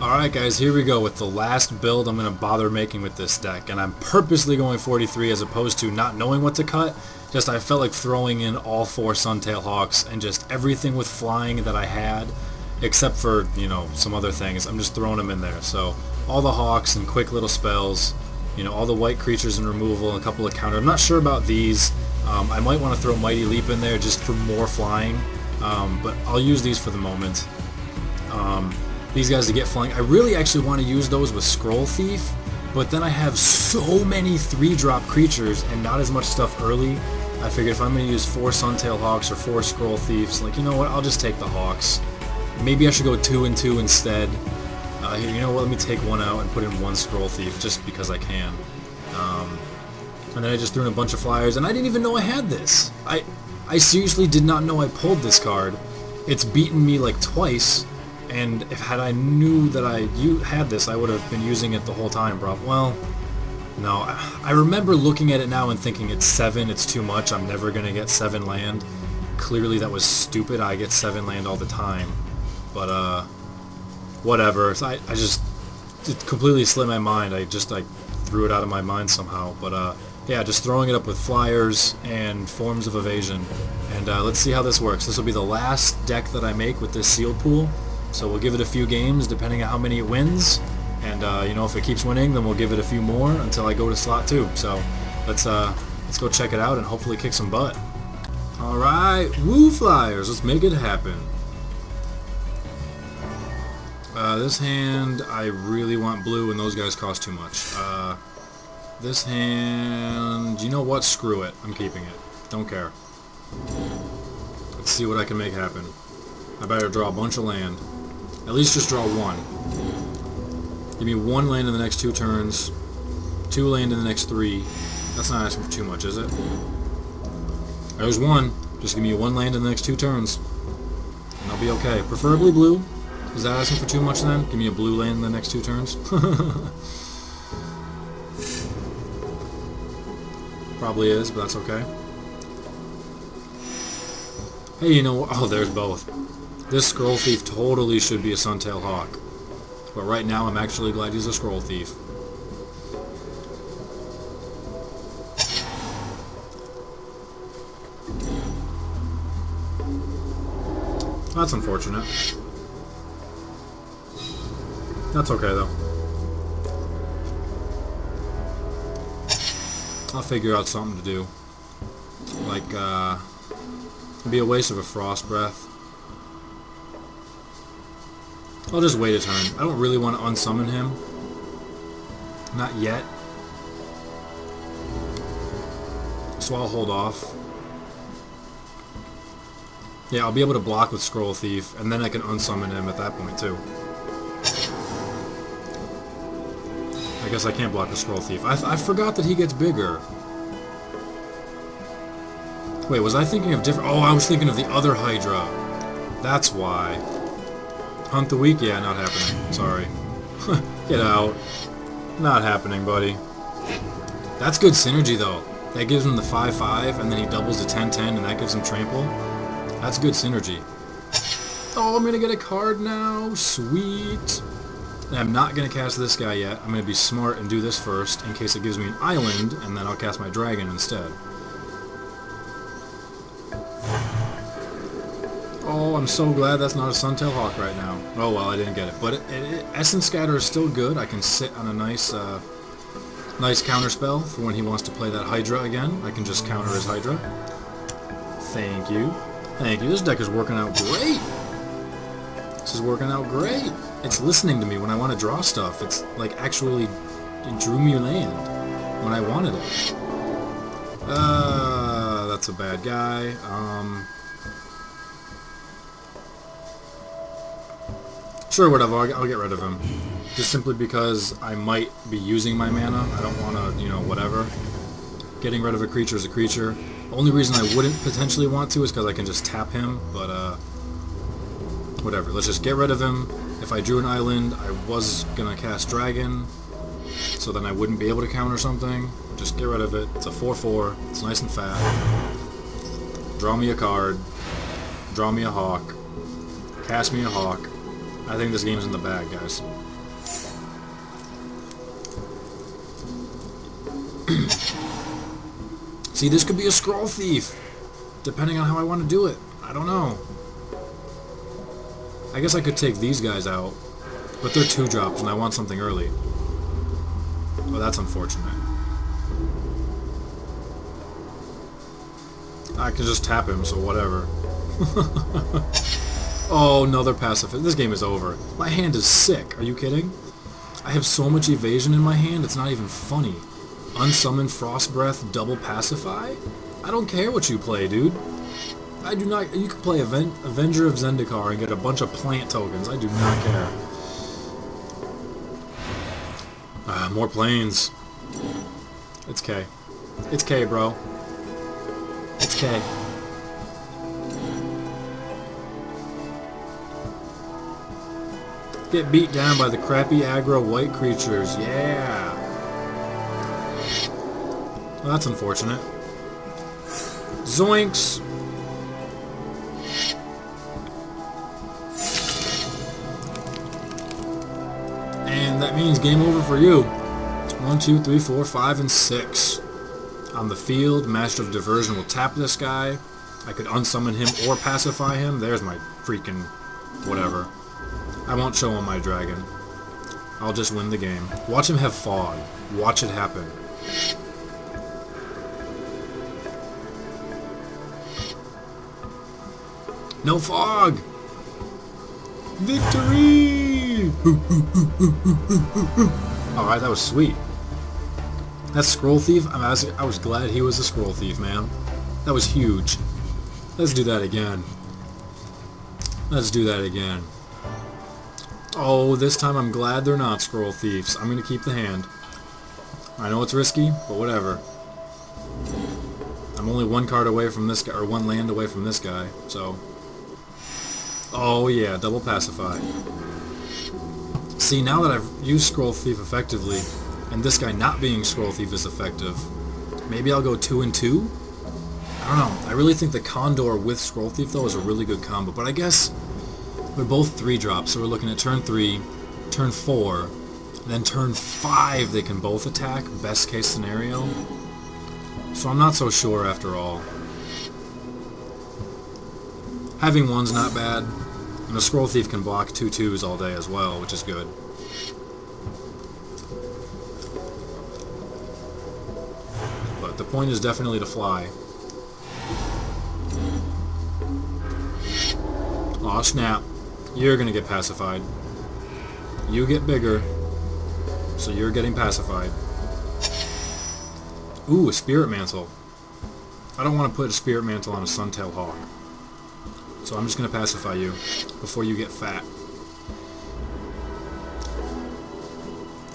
Alright guys, here we go with the last build I'm going to bother making with this deck, and I'm purposely going 43 as opposed to not knowing what to cut. Just I felt like throwing in all 4 Suntail Hawks and just everything with flying that I had, except for, you know, some other things. I'm just throwing them in there. So all the Hawks and quick little spells, you know, all the white creatures and removal and a couple of counter. I'm not sure about these. I might want to throw Mighty Leap in there just for more flying, but I'll use these for the moment. These guys to get flying. I really actually want to use those with Scroll Thief, but then I have so many 3-drop creatures and not as much stuff early. I figured if I'm going to use 4 Suntail Hawks or 4 Scroll Thieves, like, you know what, I'll just take the Hawks. Maybe I should go 2 and 2 instead. Here, you know what, let me take one out and put in 1 Scroll Thief just because I can. And then I just threw in a bunch of flyers, and I didn't even know I had this. I seriously did not know I pulled this card. It's beaten me like twice. And if had I knew that you had this, I would have been using it the whole time, bro. Well, no. I remember looking at it now and thinking it's 7, it's too much, I'm never going to get 7 land. Clearly that was stupid, I get 7 land all the time. But, whatever. So I just, it completely slipped my mind. I threw it out of my mind somehow. But, yeah, just throwing it up with flyers and forms of evasion. And let's see how this works. This will be the last deck that I make with this sealed pool. So we'll give it a few games depending on how many it wins, and you know, if it keeps winning, then we'll give it a few more until I go to slot 2. So let's go check it out and hopefully kick some butt. All right, woo flyers, let's make it happen. This hand, I really want blue, and those guys cost too much. This hand, you know what? Screw it. I'm keeping it. Don't care. Let's see what I can make happen. I better draw a bunch of land. At least just draw 1. Give me 1 land in the next 2 turns. 2 land in the next 3. That's not asking for too much, is it? There's 1. Just give me 1 land in the next 2 turns. And I'll be okay. Preferably blue. Is that asking for too much then? Give me a blue land in the next 2 turns. Probably is, but that's okay. Hey, you know what? Oh, there's both. This Scroll Thief totally should be a Suntail Hawk. But right now, I'm actually glad he's a Scroll Thief. That's unfortunate. That's okay, though. I'll figure out something to do. Like, it'd be a waste of a Frost Breath. I'll just wait a turn. I don't really want to unsummon him. Not yet. So I'll hold off. Yeah, I'll be able to block with Scroll Thief, and then I can unsummon him at that point, too. I guess I can't block the Scroll Thief. I forgot that he gets bigger. Wait, was I thinking of different... Oh, I was thinking of the other Hydra. That's why. Hunt the Weak? Yeah, not happening. Sorry. Get out. Not happening, buddy. That's good synergy, though. That gives him the 5-5, and then he doubles to 10-10, and that gives him trample. That's good synergy. Oh, I'm going to get a card now. Sweet. And I'm not going to cast this guy yet. I'm going to be smart and do this first, in case it gives me an island, and then I'll cast my dragon instead. Oh, I'm so glad that's not a Suntail Hawk right now. Oh well, I didn't get it. But Essence Scatter is still good. I can sit on a nice nice counter spell for when he wants to play that Hydra again. I can just counter his Hydra. Thank you. Thank you. This deck is working out great. This is working out great. It's listening to me when I want to draw stuff. It's like actually it drew me land when I wanted it. That's a bad guy. Sure, whatever, I'll get rid of him. Just simply because I might be using my mana. I don't want to, you know, whatever. Getting rid of a creature is a creature. The only reason I wouldn't potentially want to is because I can just tap him, but, whatever. Let's just get rid of him. If I drew an island, I was going to cast Dragon, so then I wouldn't be able to counter something. Just get rid of it. It's a 4/4. It's nice and fat. Draw me a card. Draw me a Hawk. Cast me a Hawk. I think this game's in the bag, guys. See, this could be a Scroll Thief, depending on how I want to do it. I don't know. I guess I could take these guys out, but they're 2-drops, and I want something early. Oh, that's unfortunate. I can just tap him, so whatever. Oh, another pacifist. This game is over. My hand is sick. Are you kidding? I have so much evasion in my hand, it's not even funny. Unsummon Frost Breath, double pacify? I don't care what you play, dude. I do not. You can play Avenger of Zendikar and get a bunch of plant tokens. I do not care. More planes. It's K. It's K, bro. It's K. Get beat down by the crappy aggro white creatures. Yeah. Well, that's unfortunate. Zoinks! And that means game over for you. 1, 2, 3, 4, 5, and 6. On the field, Master of Diversion will tap this guy. I could unsummon him or pacify him. There's my freaking whatever. I won't show him my dragon. I'll just win the game. Watch him have fog. Watch it happen. No fog! Victory! Alright, that was sweet. That Scroll Thief, I was glad he was a Scroll Thief, man. That was huge. Let's do that again. Let's do that again. Oh, this time I'm glad they're not Scroll Thieves. I'm going to keep the hand. I know it's risky, but whatever. I'm only 1 card away from this guy, or 1 land away from this guy, so... Oh yeah, double pacify. See, now that I've used Scroll Thief effectively, and this guy not being Scroll Thief is effective, maybe I'll go 2 and 2? I don't know. I really think the Condor with Scroll Thief, though, is a really good combo, but I guess they're both 3-drops, so we're looking at turn 3, turn 4, and then turn 5 they can both attack, best case scenario. So I'm not so sure after all. Having 1's not bad, and a Scroll Thief can block 2/2s all day as well, which is good. But the point is definitely to fly. Aw, snap. You're gonna get pacified. You get bigger, so you're getting pacified. Ooh, a Spirit Mantle. I don't want to put a Spirit Mantle on a Suntail Hawk. So I'm just going to pacify you before you get fat.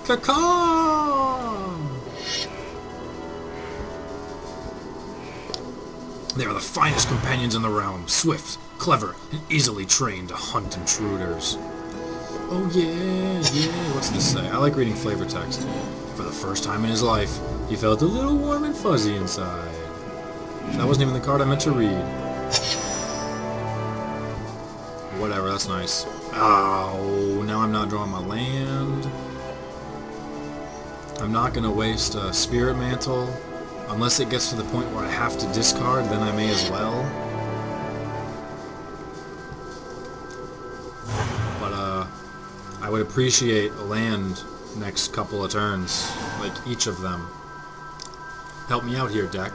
Caw! They are the finest companions in the realm, swift, clever, and easily trained to hunt intruders. Oh yeah, yeah, what's this say? I like reading flavor text. For the first time in his life, he felt a little warm and fuzzy inside. That wasn't even the card I meant to read. Whatever, that's nice. Oh, now I'm not drawing my land. I'm not going to waste a Spirit Mantle. Unless it gets to the point where I have to discard, then I may as well. But, I would appreciate a land next couple of turns. Like, each of them. Help me out here, deck.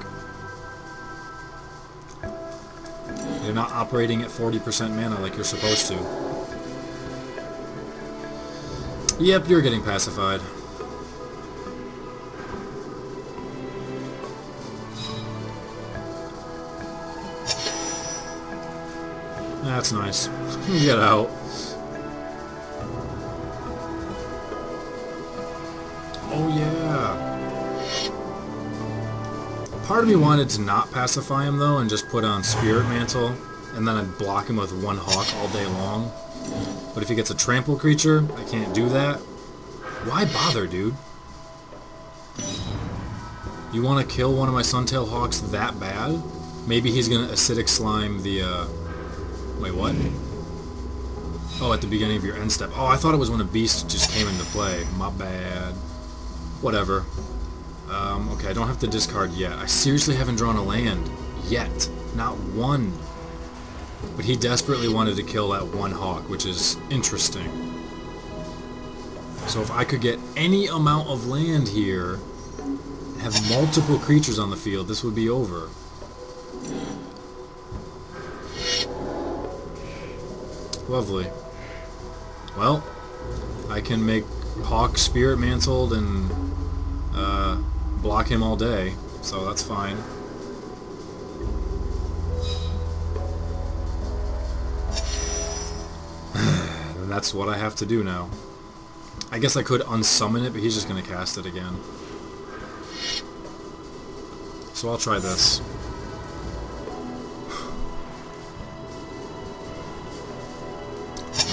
You're not operating at 40% mana like you're supposed to. Yep, you're getting pacified. That's nice. Get out. Oh yeah. Part of me wanted to not pacify him though and just put on Spirit Mantle and then I'd block him with 1 Hawk all day long. But if he gets a trample creature, I can't do that. Why bother, dude? You want to kill one of my Suntail Hawks that bad? Maybe he's gonna Acidic Slime the, wait, what? Oh, at the beginning of your end step. Oh, I thought it was when a beast just came into play. My bad. Whatever. Okay, I don't have to discard yet. I seriously haven't drawn a land. Yet. Not one. But he desperately wanted to kill that one hawk, which is interesting. So if I could get any amount of land here, and have multiple creatures on the field, this would be over. Lovely. Well, I can make Hawk Spirit Mantled and block him all day, so that's fine. And that's what I have to do now. I guess I could unsummon it, but he's just going to cast it again. So I'll try this.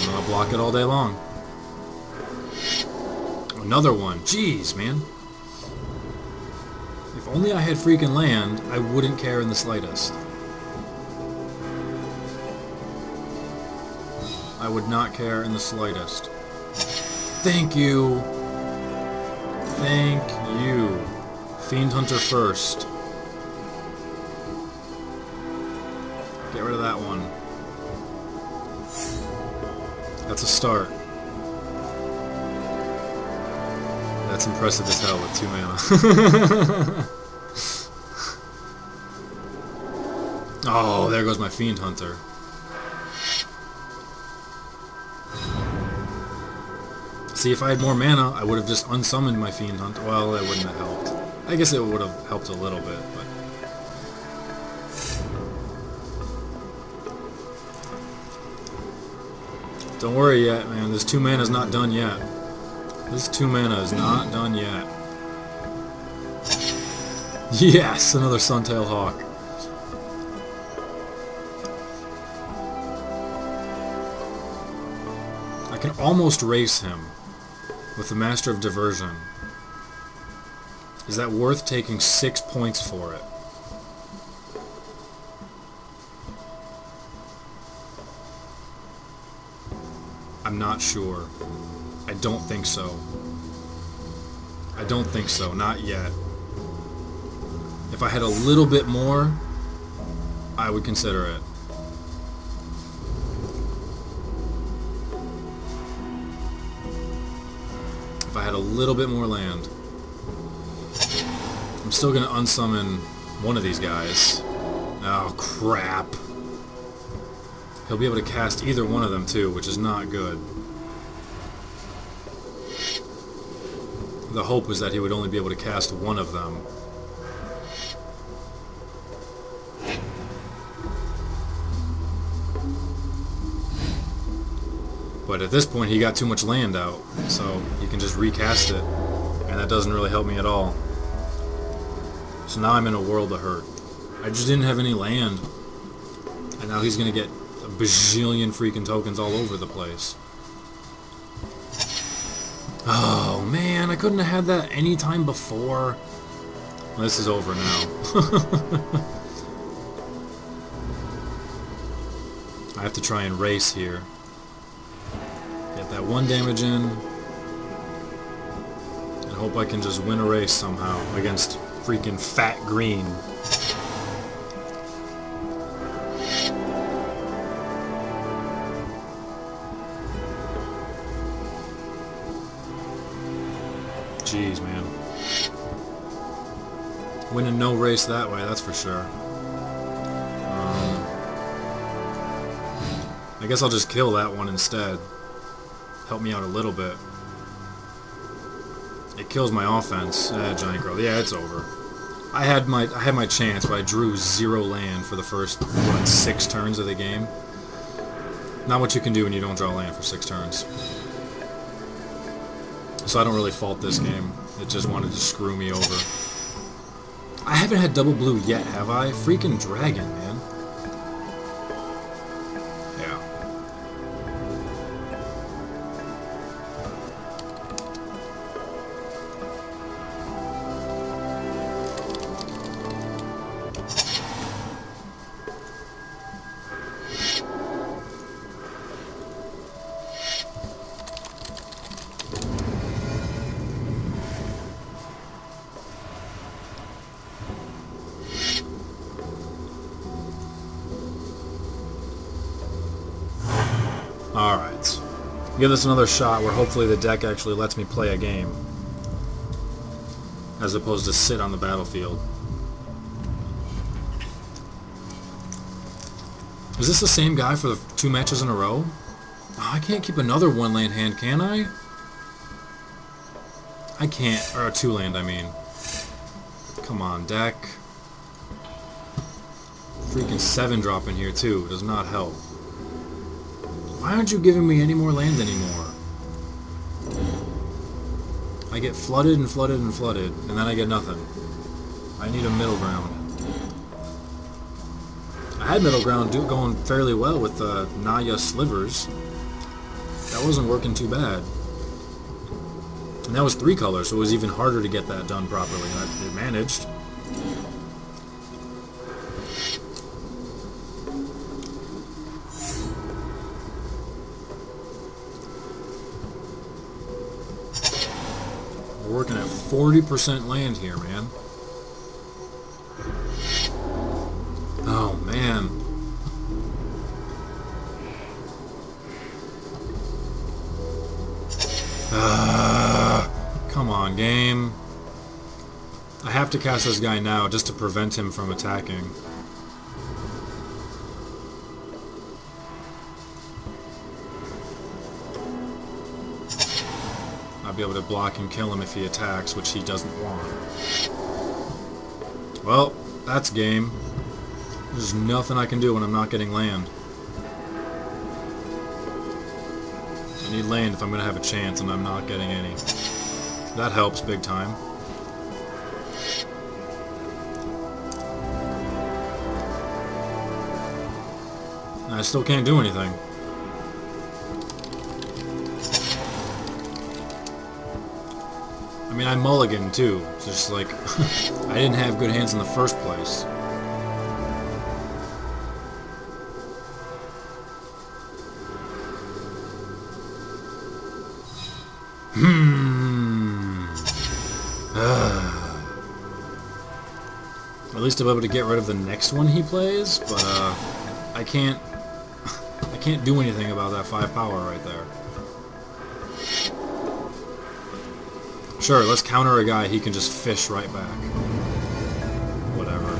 And I'll block it all day long. Another one. Jeez, man. If only I had freaking land, I wouldn't care in the slightest. I would not care in the slightest. Thank you. Thank you. Fiend Hunter first. Get rid of that one. That's a start. That's impressive as hell with 2 mana. Oh, there goes my Fiend Hunter. See, if I had more mana, I would have just unsummoned my Fiend Hunter. Well, that wouldn't have helped. I guess it would have helped a little bit, but... Don't worry yet, man. This 2 mana is not done yet. This 2 mana is not done yet. Yes! Another Suntail Hawk. I can almost race him with the Master of Diversion. Is that worth taking 6 points for it? I'm not sure. I don't think so. I don't think so. Not yet. If I had a little bit more, I would consider it. If I had a little bit more land. I'm still going to unsummon one of these guys. Oh, crap. He'll be able to cast either one of them, too, which is not good. The hope was that he would only be able to cast one of them. But at this point, he got too much land out, so he can just recast it, and that doesn't really help me at all. So now I'm in a world of hurt. I just didn't have any land, and now he's going to get a bajillion freaking tokens all over the place. Oh man, I couldn't have had that any time before. Well, this is over now. I have to try and race here. Get that 1 damage in. And hope I can just win a race somehow against freaking Fat Green. Jeez, man. Winning no race that way, that's for sure. I guess I'll just kill that one instead. Help me out a little bit. It kills my offense. Giant Growth. Yeah, it's over. I had my chance, but I drew 0 land for the first, what, 6 turns of the game. Not what you can do when you don't draw land for 6 turns. So I don't really fault this game. It just wanted to screw me over. I haven't had double blue yet, have I? Freaking dragon, man. Yeah. Give this another shot where hopefully the deck actually lets me play a game, as opposed to sit on the battlefield. Is this the same guy for the 2 matches in a row? Oh, I can't keep another 1-land hand, can I? I can't. Or a 2-land, I mean. Come on, deck. Freaking 7-drop in here, too. Does not help. Why aren't you giving me any more land anymore? I get flooded and flooded and flooded, and then I get nothing. I need a middle ground. I had middle ground going fairly well with Naya Slivers. That wasn't working too bad. And that was 3 colors, so it was even harder to get that done properly. It managed. We're working at 40% land here, man. Oh, man. Come on, game. I have to cast this guy now just to prevent him from attacking. I'll be able to block and kill him if he attacks, which he doesn't want. Well, that's game. There's nothing I can do when I'm not getting land. I need land if I'm going to have a chance, and I'm not getting any. That helps big time. I still can't do anything. I mean, I mulliganed too. It's just like, I didn't have good hands in the first place. At least I'll be able to get rid of the next one he plays, but I can't do anything about that 5 power right there. Sure, let's counter a guy he can just fish right back. Whatever.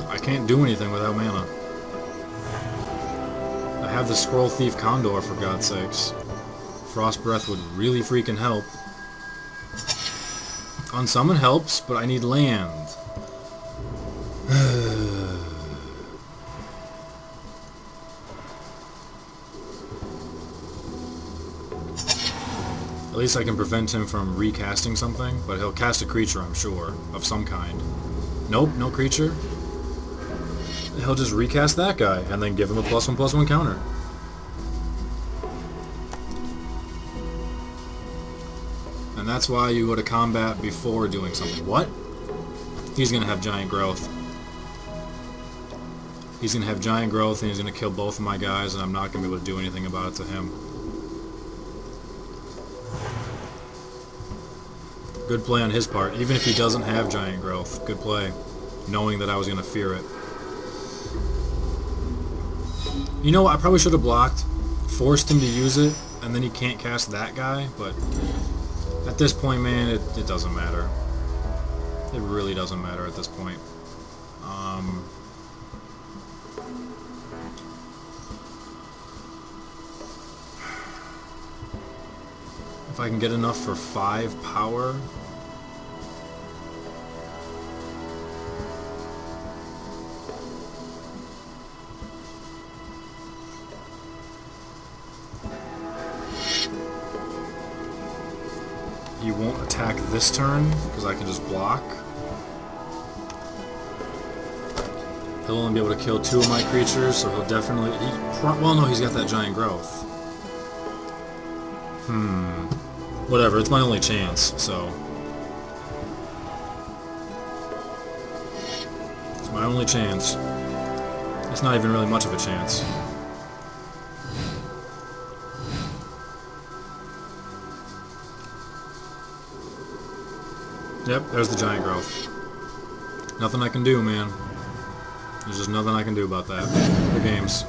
I can't do anything without mana. I have the Scroll Thief Condor, for God's sakes. Frost Breath would really freaking help. Unsummon helps, but I need land. At least I can prevent him from recasting something, but he'll cast a creature, I'm sure, of some kind. Nope, no creature. He'll just recast that guy, and then give him a +1/+1 counter. And that's why you go to combat before doing something. What? He's going to have giant growth. He's going to have giant growth, and he's going to kill both of my guys, and I'm not going to be able to do anything about it to him. Good play on his part. Even if he doesn't have giant growth, good play. Knowing that I was going to fear it. You know what? I probably should have blocked. Forced him to use it, and then he can't cast that guy, but at this point, man, it doesn't matter. It really doesn't matter at this point. If I can get enough for 5 power... He won't attack this turn, because I can just block. He'll only be able to kill 2 of my creatures, so he'll definitely... well, no, he's got that giant growth. Whatever, it's my only chance, so... It's my only chance. It's not even really much of a chance. Yep, there's the giant growth. Nothing I can do, man. There's just nothing I can do about that. The games.